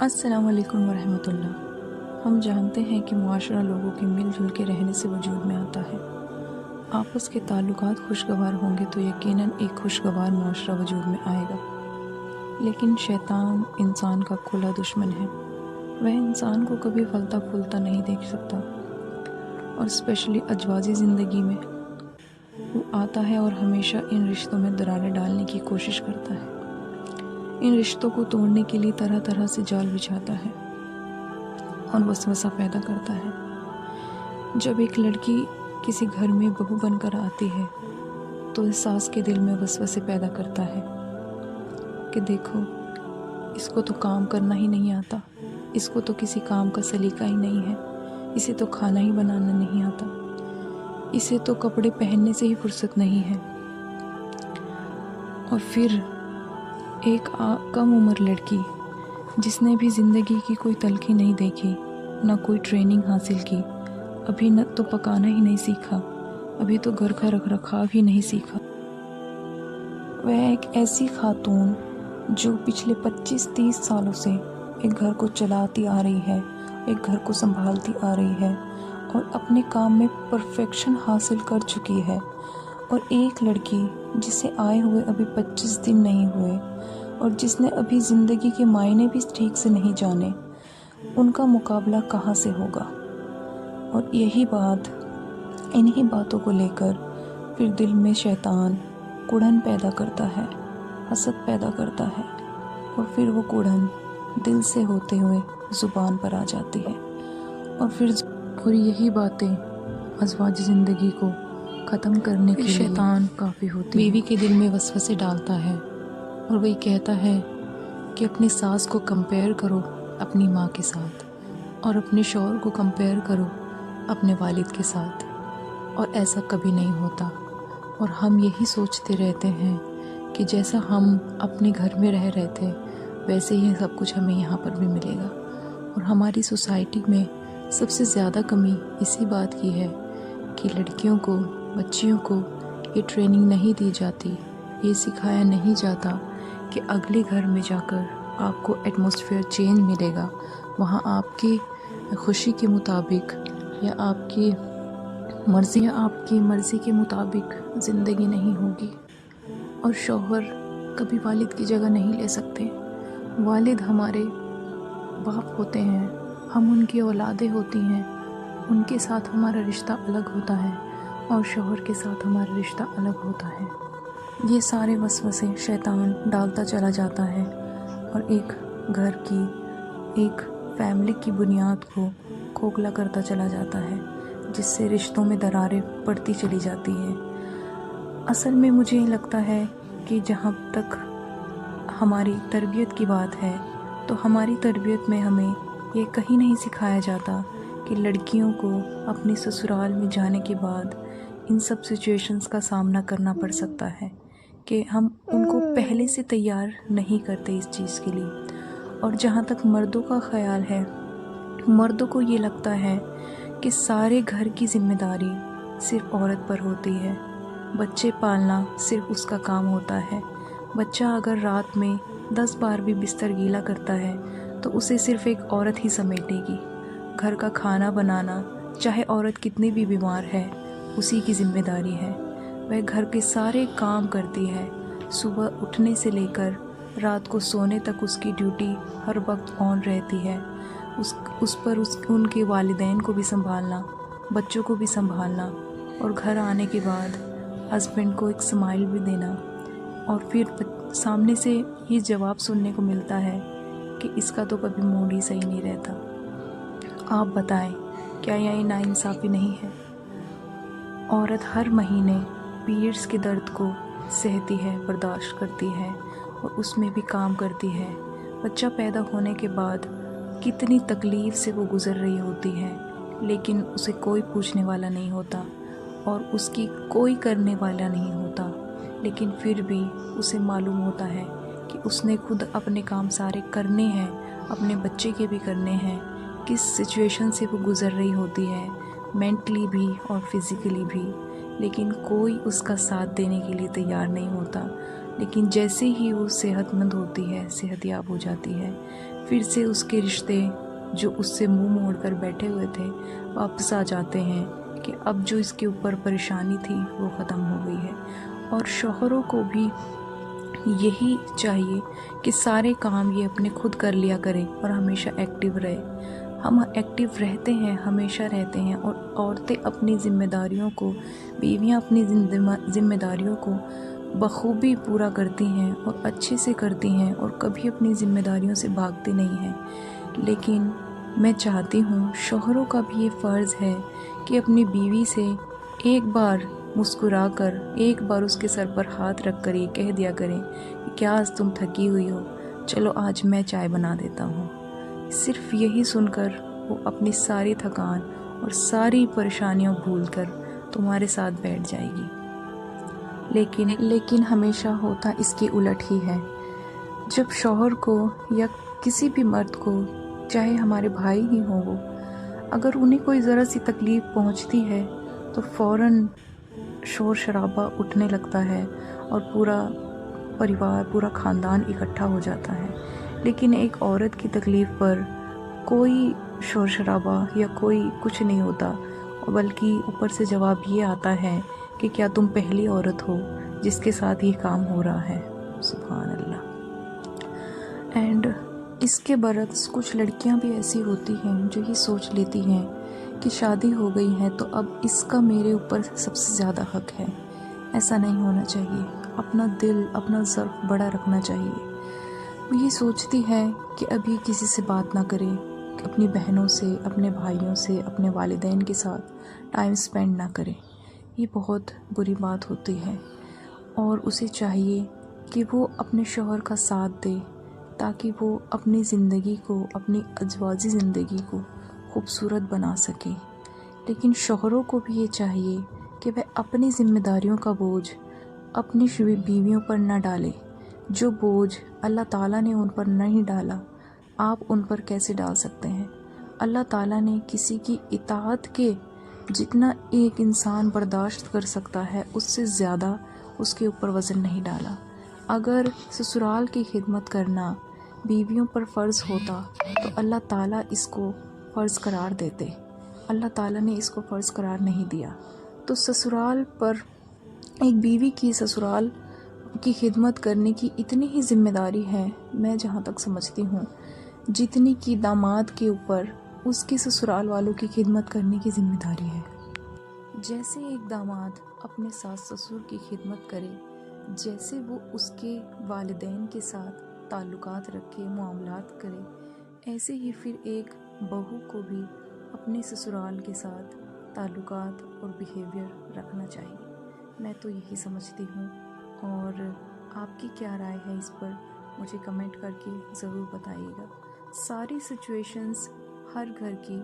السلام علیکم ورحمۃ اللہ۔ ہم جانتے ہیں کہ معاشرہ لوگوں کے مل جل کے رہنے سے وجود میں آتا ہے۔ آپس کے تعلقات خوشگوار ہوں گے تو یقیناً ایک خوشگوار معاشرہ وجود میں آئے گا۔ لیکن شیطان انسان کا کھلا دشمن ہے۔ وہ انسان کو کبھی پھلتا پھولتا نہیں دیکھ سکتا، اور اسپیشلی ازواجی زندگی میں وہ آتا ہے اور ہمیشہ ان رشتوں میں دراریں ڈالنے کی کوشش کرتا ہے۔ ان رشتوں کو توڑنے کے لیے طرح طرح سے جال بچھاتا ہے اور وسوسہ پیدا کرتا ہے۔ جب ایک لڑکی کسی گھر میں بہو بن کر آتی ہے تو اس ساس کے دل میں وسوسے پیدا کرتا ہے کہ دیکھو، اس کو تو کام کرنا ہی نہیں آتا، اس کو تو کسی کام کا سلیقہ ہی نہیں ہے، اسے تو کھانا ہی بنانا نہیں آتا، اسے تو کپڑے پہننے سے ہی فرصت نہیں ہے۔ اور پھر ایک کم عمر لڑکی جس نے بھی زندگی کی کوئی تلخی نہیں دیکھی، نہ کوئی ٹریننگ حاصل کی، ابھی نہ تو پکانا ہی نہیں سیکھا، ابھی تو گھر کا رکھ رکھاو ہی نہیں سیکھا، وہ ایک ایسی خاتون جو پچھلے 25-30 سالوں سے ایک گھر کو چلاتی آ رہی ہے، ایک گھر کو سنبھالتی آ رہی ہے اور اپنے کام میں پرفیکشن حاصل کر چکی ہے، اور ایک لڑکی جسے آئے ہوئے ابھی 25 دن نہیں ہوئے اور جس نے ابھی زندگی کے معنی بھی ٹھیک سے نہیں جانے، ان کا مقابلہ کہاں سے ہوگا؟ اور یہی بات، انہی باتوں کو لے کر پھر دل میں شیطان کڑھن پیدا کرتا ہے، حسد پیدا کرتا ہے، اور پھر وہ کڑھن دل سے ہوتے ہوئے زبان پر آ جاتی ہے، اور یہی باتیں ازواج زندگی کو ختم کرنے کے لیے شیطان کافی ہوتی ہے۔ بیوی کے دل میں وسوسے ڈالتا ہے اور وہی کہتا ہے کہ اپنی ساس کو کمپیئر کرو اپنی ماں کے ساتھ، اور اپنے شوہر کو کمپیئر کرو اپنے والد کے ساتھ، اور ایسا کبھی نہیں ہوتا، اور ہم یہی سوچتے رہتے ہیں کہ جیسا ہم اپنے گھر میں رہ رہے تھے ویسے ہی سب کچھ ہمیں یہاں پر بھی ملے گا۔ اور ہماری سوسائٹی میں سب سے زیادہ کمی اسی بات کی ہے کہ لڑکیوں کو، بچیوں کو یہ ٹریننگ نہیں دی جاتی، یہ سکھایا نہیں جاتا کہ اگلے گھر میں جا کر آپ کو ایٹماسفیئر چینج ملے گا، وہاں آپ کی خوشی کے مطابق یا آپ کی مرضی کے مطابق زندگی نہیں ہوگی، اور شوہر کبھی والد کی جگہ نہیں لے سکتے۔ والد ہمارے باپ ہوتے ہیں، ہم ان کی اولادیں ہوتی ہیں، ان کے ساتھ ہمارا رشتہ الگ ہوتا ہے اور شوہر کے ساتھ ہمارا رشتہ الگ ہوتا ہے۔ یہ سارے وسوسے شیطان ڈالتا چلا جاتا ہے اور ایک گھر کی، ایک فیملی کی بنیاد کو کھوکھلا کرتا چلا جاتا ہے، جس سے رشتوں میں دراریں پڑتی چلی جاتی ہے۔ اصل میں مجھے لگتا ہے کہ جہاں تک ہماری تربیت کی بات ہے تو ہماری تربیت میں ہمیں یہ کہیں نہیں سکھایا جاتا کہ لڑکیوں کو اپنے سسرال میں جانے کے بعد ان سب سچویشنز کا سامنا کرنا پڑ سکتا ہے، کہ ہم ان کو پہلے سے تیار نہیں کرتے اس چیز کے لیے۔ اور جہاں تک مردوں کا خیال ہے، مردوں کو یہ لگتا ہے کہ سارے گھر کی ذمہ داری صرف عورت پر ہوتی ہے، بچے پالنا صرف اس کا کام ہوتا ہے، بچہ اگر رات میں 10 بار بھی بستر گیلا کرتا ہے تو اسے صرف ایک عورت ہی سمیٹے گی، گھر کا کھانا بنانا چاہے عورت کتنی بھی بیمار ہے اسی کی ذمہ داری ہے، وہ گھر کے سارے کام کرتی ہے، صبح اٹھنے سے لے کر رات کو سونے تک اس کی ڈیوٹی ہر وقت آن رہتی ہے، اس پر ان کے والدین کو بھی سنبھالنا، بچوں کو بھی سنبھالنا، اور گھر آنے کے بعد ہسبینڈ کو ایک اسمائل بھی دینا، اور پھر سامنے سے یہ جواب سننے کو ملتا ہے کہ اس کا تو کبھی موڈ ہی صحیح نہیں رہتا۔ آپ بتائیں، کیا یہ ناانصافی نہیں ہے؟ عورت ہر مہینے پیریڈز کے درد کو سہتی ہے، برداشت کرتی ہے، اور اس میں بھی کام کرتی ہے، بچہ پیدا ہونے کے بعد کتنی تکلیف سے وہ گزر رہی ہوتی ہے، لیکن اسے کوئی پوچھنے والا نہیں ہوتا اور اس کی کوئی کرنے والا نہیں ہوتا، لیکن پھر بھی اسے معلوم ہوتا ہے کہ اس نے خود اپنے کام سارے کرنے ہیں، اپنے بچے کے بھی کرنے ہیں، کس سچویشن سے وہ گزر رہی ہوتی ہے، مینٹلی بھی اور فزیکلی بھی، لیکن کوئی اس کا ساتھ دینے کے لیے تیار نہیں ہوتا۔ لیکن جیسے ہی وہ صحت مند ہوتی ہے، صحت یاب ہو جاتی ہے، پھر سے اس کے رشتے جو اس سے منہ موڑ کر بیٹھے ہوئے تھے واپس آ جاتے ہیں کہ اب جو اس کے اوپر پریشانی تھی وہ ختم ہو گئی ہے۔ اور شوہروں کو بھی یہی چاہیے کہ سارے کام یہ اپنے خود کر لیا کرے اور ہمیشہ ایکٹیو رہے۔ ہم ایکٹیو رہتے ہیں، ہمیشہ رہتے ہیں، اور عورتیں اپنی ذمہ داریوں کو، بیویاں اپنی ذمہ داریوں کو بخوبی پورا کرتی ہیں اور اچھے سے کرتی ہیں اور کبھی اپنی ذمہ داریوں سے بھاگتی نہیں ہیں۔ لیکن میں چاہتی ہوں شوہروں کا بھی یہ فرض ہے کہ اپنی بیوی سے ایک بار مسکرا کر، ایک بار اس کے سر پر ہاتھ رکھ کر یہ کہہ دیا کریں کہ کیا آج تم تھکی ہوئی ہو، چلو آج میں چائے بنا دیتا ہوں۔ صرف یہی سن کر وہ اپنی ساری تھکان اور ساری پریشانیاں بھول کر تمہارے ساتھ بیٹھ جائے گی۔ لیکن ہمیشہ ہوتا اس کے الٹ ہی ہے۔ جب شوہر کو یا کسی بھی مرد کو، چاہے ہمارے بھائی ہی ہوں، وہ اگر انہیں کوئی ذرا سی تکلیف پہنچتی ہے تو فوراً شور شرابہ اٹھنے لگتا ہے اور پورا پریوار، پورا خاندان اکٹھا ہو جاتا ہے۔ لیکن ایک عورت کی تکلیف پر کوئی شور شرابہ یا کوئی کچھ نہیں ہوتا، بلکہ اوپر سے جواب یہ آتا ہے کہ کیا تم پہلی عورت ہو جس کے ساتھ یہ کام ہو رہا ہے۔ سبحان اللہ۔ اینڈ اس کے برعکس کچھ لڑکیاں بھی ایسی ہوتی ہیں جو یہ سوچ لیتی ہیں کہ شادی ہو گئی ہے تو اب اس کا میرے اوپر سب سے زیادہ حق ہے۔ ایسا نہیں ہونا چاہیے۔ اپنا دل، اپنا ظرف بڑا رکھنا چاہیے۔ وہ یہ سوچتی ہے کہ ابھی کسی سے بات نہ کرے، کہ اپنی بہنوں سے، اپنے بھائیوں سے، اپنے والدین کے ساتھ ٹائم سپینڈ نہ کرے۔ یہ بہت بری بات ہوتی ہے، اور اسے چاہیے کہ وہ اپنے شوہر کا ساتھ دے تاکہ وہ اپنی زندگی کو، اپنی ازواجی زندگی کو خوبصورت بنا سکے۔ لیکن شوہروں کو بھی یہ چاہیے کہ وہ اپنی ذمہ داریوں کا بوجھ اپنی بیویوں پر نہ ڈالے۔ جو بوجھ اللہ تعالیٰ نے ان پر نہیں ڈالا، آپ ان پر کیسے ڈال سکتے ہیں؟ اللہ تعالیٰ نے کسی کی اطاعت کے جتنا ایک انسان برداشت کر سکتا ہے اس سے زیادہ اس کے اوپر وزن نہیں ڈالا۔ اگر سسرال کی خدمت کرنا بیویوں پر فرض ہوتا تو اللہ تعالیٰ اس کو فرض قرار دیتے۔ اللہ تعالیٰ نے اس کو فرض قرار نہیں دیا، تو سسرال پر ایک بیوی کی سسرال کی خدمت کرنے کی اتنی ہی ذمہ داری ہے، میں جہاں تک سمجھتی ہوں، جتنی کی داماد کے اوپر اس کے سسرال والوں کی خدمت کرنے کی ذمہ داری ہے۔ جیسے ایک داماد اپنے ساس سسر کی خدمت کرے، جیسے وہ اس کے والدین کے ساتھ تعلقات رکھے، معاملات کرے، ایسے ہی پھر ایک بہو کو بھی اپنے سسرال کے ساتھ تعلقات اور بیہیویئر رکھنا چاہیے۔ میں تو یہی سمجھتی ہوں، اور آپ کی کیا رائے ہے اس پر مجھے کمنٹ کر کے ضرور بتائیے گا۔ ساری سچویشنز ہر گھر کی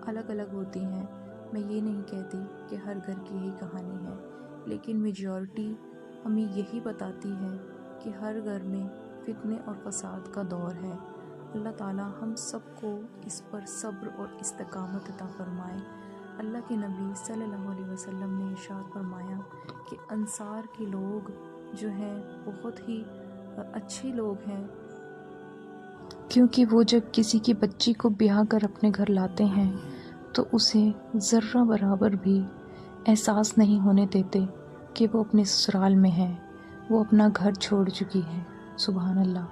الگ الگ ہوتی ہیں، میں یہ نہیں کہتی کہ ہر گھر کی یہی کہانی ہے، لیکن میجورٹی ہمیں یہی بتاتی ہے کہ ہر گھر میں فتنے اور فساد کا دور ہے۔ اللہ تعالیٰ ہم سب کو اس پر صبر اور استقامت عطا فرمائے۔ اللہ کے نبی صلی اللہ علیہ وسلم نے ارشاد فرمایا کہ انصار کے لوگ جو ہیں بہت ہی اچھے لوگ ہیں، کیونکہ وہ جب کسی کی بچی کو بیاہ کر اپنے گھر لاتے ہیں تو اسے ذرہ برابر بھی احساس نہیں ہونے دیتے کہ وہ اپنے سسرال میں ہے، وہ اپنا گھر چھوڑ چکی ہے۔ سبحان اللہ،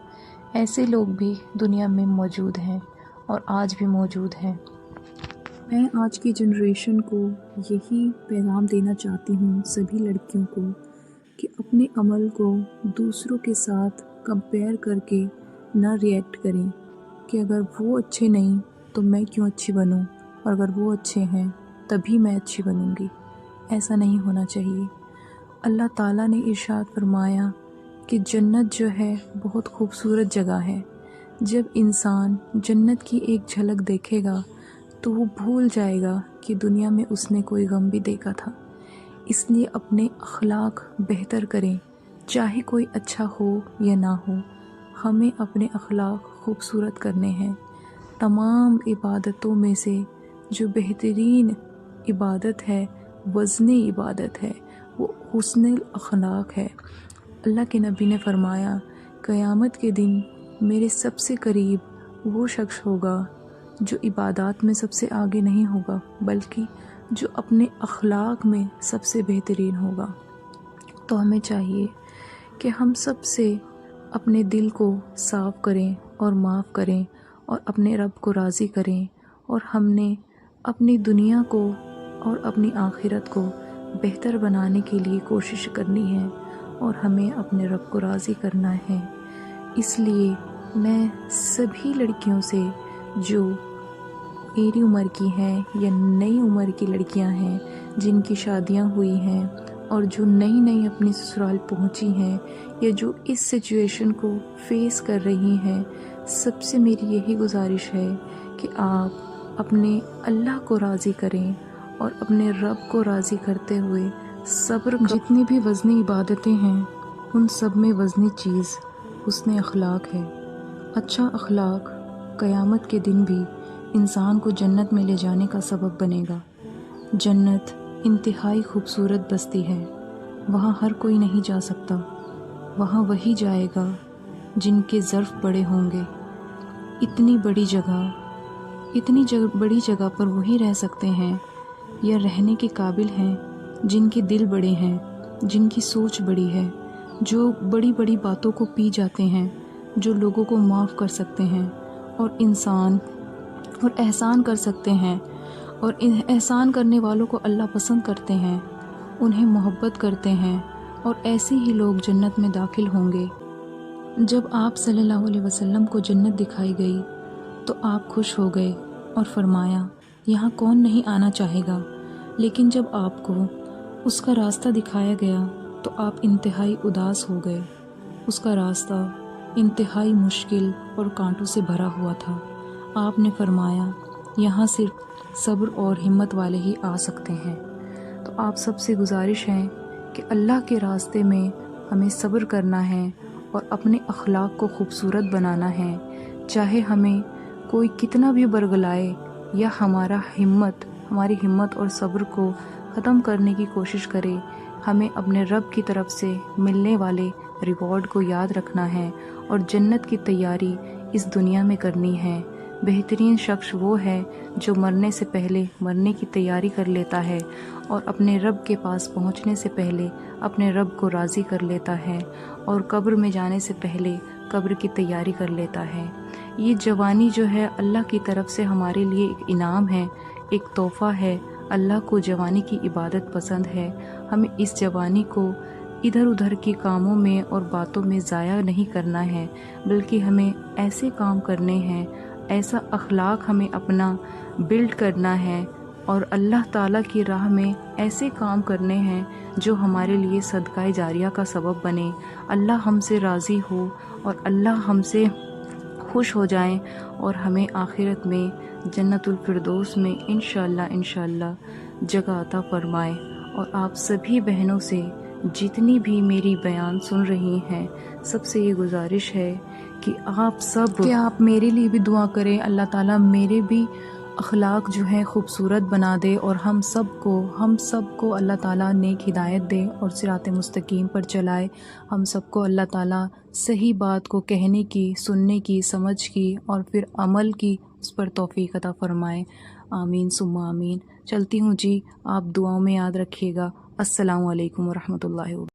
ایسے لوگ بھی دنیا میں موجود ہیں اور آج بھی موجود ہیں۔ میں آج کی جنریشن کو یہی پیغام دینا چاہتی ہوں، سبھی لڑکیوں کو، کہ اپنے عمل کو دوسروں کے ساتھ کمپیئر کر کے نہ ریئیکٹ کریں کہ اگر وہ اچھے نہیں تو میں کیوں اچھی بنوں، اور اگر وہ اچھے ہیں تبھی میں اچھی بنوں گی۔ ایسا نہیں ہونا چاہیے۔ اللہ تعالیٰ نے ارشاد فرمایا کہ جنت جو ہے بہت خوبصورت جگہ ہے۔ جب انسان جنت کی ایک جھلک دیکھے گا تو وہ بھول جائے گا کہ دنیا میں اس نے کوئی غم بھی دیکھا تھا۔ اس لیے اپنے اخلاق بہتر کریں، چاہے کوئی اچھا ہو یا نہ ہو، ہمیں اپنے اخلاق خوبصورت کرنے ہیں۔ تمام عبادتوں میں سے جو بہترین عبادت ہے، وزن عبادت ہے، وہ حسن الاخلاق ہے۔ اللہ کے نبی نے فرمایا، قیامت کے دن میرے سب سے قریب وہ شخص ہوگا جو عبادات میں سب سے آگے نہیں ہوگا، بلکہ جو اپنے اخلاق میں سب سے بہترین ہوگا۔ تو ہمیں چاہیے کہ ہم سب سے اپنے دل کو صاف کریں اور معاف کریں اور اپنے رب کو راضی کریں، اور ہم نے اپنی دنیا کو اور اپنی آخرت کو بہتر بنانے کے لیے کوشش کرنی ہے، اور ہمیں اپنے رب کو راضی کرنا ہے۔ اس لیے میں سبھی لڑکیوں سے جو میری عمر کی ہیں یا نئی عمر کی لڑکیاں ہیں جن کی شادیاں ہوئی ہیں اور جو نئی اپنی سسرال پہنچی ہیں یا جو اس سچویشن کو فیس کر رہی ہیں، سب سے میری یہی گزارش ہے کہ آپ اپنے اللہ کو راضی کریں اور اپنے رب کو راضی کرتے ہوئے صبر کا جتنی بھی وزنی عبادتیں ہیں ان سب میں وزنی چیز حسن اخلاق ہے۔ اچھا اخلاق قیامت کے دن بھی انسان کو جنت میں لے جانے کا سبب بنے گا۔ جنت انتہائی خوبصورت بستی ہے، وہاں ہر کوئی نہیں جا سکتا، وہاں وہی جائے گا جن کے ظرف بڑے ہوں گے۔ اتنی بڑی جگہ پر وہی رہ سکتے ہیں یا رہنے کے قابل ہیں جن کے دل بڑے ہیں، جن کی سوچ بڑی ہے، جو بڑی بڑی باتوں کو پی جاتے ہیں، جو لوگوں کو معاف کر سکتے ہیں اور احسان کر سکتے ہیں، اور احسان کرنے والوں کو اللہ پسند کرتے ہیں، انہیں محبت کرتے ہیں، اور ایسے ہی لوگ جنت میں داخل ہوں گے۔ جب آپ صلی اللہ علیہ وسلم کو جنت دکھائی گئی تو آپ خوش ہو گئے اور فرمایا یہاں کون نہیں آنا چاہے گا، لیکن جب آپ کو اس کا راستہ دکھایا گیا تو آپ انتہائی اداس ہو گئے۔ اس کا راستہ انتہائی مشکل اور کانٹوں سے بھرا ہوا تھا۔ آپ نے فرمایا یہاں صرف صبر اور ہمت والے ہی آ سکتے ہیں۔ تو آپ سب سے گزارش ہے کہ اللہ کے راستے میں ہمیں صبر کرنا ہے اور اپنے اخلاق کو خوبصورت بنانا ہے، چاہے ہمیں کوئی کتنا بھی برگلائے یا ہماری ہمت اور صبر کو ختم کرنے کی کوشش کرے، ہمیں اپنے رب کی طرف سے ملنے والے ریوارڈ کو یاد رکھنا ہے اور جنت کی تیاری اس دنیا میں کرنی ہے۔ بہترین شخص وہ ہے جو مرنے سے پہلے مرنے کی تیاری کر لیتا ہے اور اپنے رب کے پاس پہنچنے سے پہلے اپنے رب کو راضی کر لیتا ہے، اور قبر میں جانے سے پہلے قبر کی تیاری کر لیتا ہے۔ یہ جوانی جو ہے اللہ کی طرف سے ہمارے لیے ایک انعام ہے، ایک تحفہ ہے۔ اللہ کو جوانی کی عبادت پسند ہے۔ ہمیں اس جوانی کو ادھر ادھر کے کاموں میں اور باتوں میں ضائع نہیں کرنا ہے، بلکہ ہمیں ایسے کام کرنے ہیں، ایسا اخلاق ہمیں اپنا بلڈ کرنا ہے، اور اللہ تعالیٰ کی راہ میں ایسے کام کرنے ہیں جو ہمارے لیے صدقہ جاریہ کا سبب بنے، اللہ ہم سے راضی ہو اور اللہ ہم سے خوش ہو جائیں، اور ہمیں آخرت میں جنت الفردوس میں انشاءاللہ جگہ عطا فرمائے۔ اور آپ سبھی بہنوں سے جتنی بھی میری بیان سن رہی ہیں، سب سے یہ گزارش ہے کہ آپ میرے لیے بھی دعا کریں، اللہ تعالیٰ میرے بھی اخلاق جو ہے خوبصورت بنا دے، اور ہم سب کو اللہ تعالیٰ نیک ہدایت دے اور صراط مستقیم پر چلائے۔ ہم سب کو اللہ تعالیٰ صحیح بات کو کہنے کی، سننے کی، سمجھ کی اور پھر عمل کی اس پر توفیق عطا فرمائے۔ آمین ثم آمین۔ چلتی ہوں جی، آپ دعاؤں میں یاد رکھیے گا۔ السلام علیکم ورحمۃ اللہ وبرکاتہ۔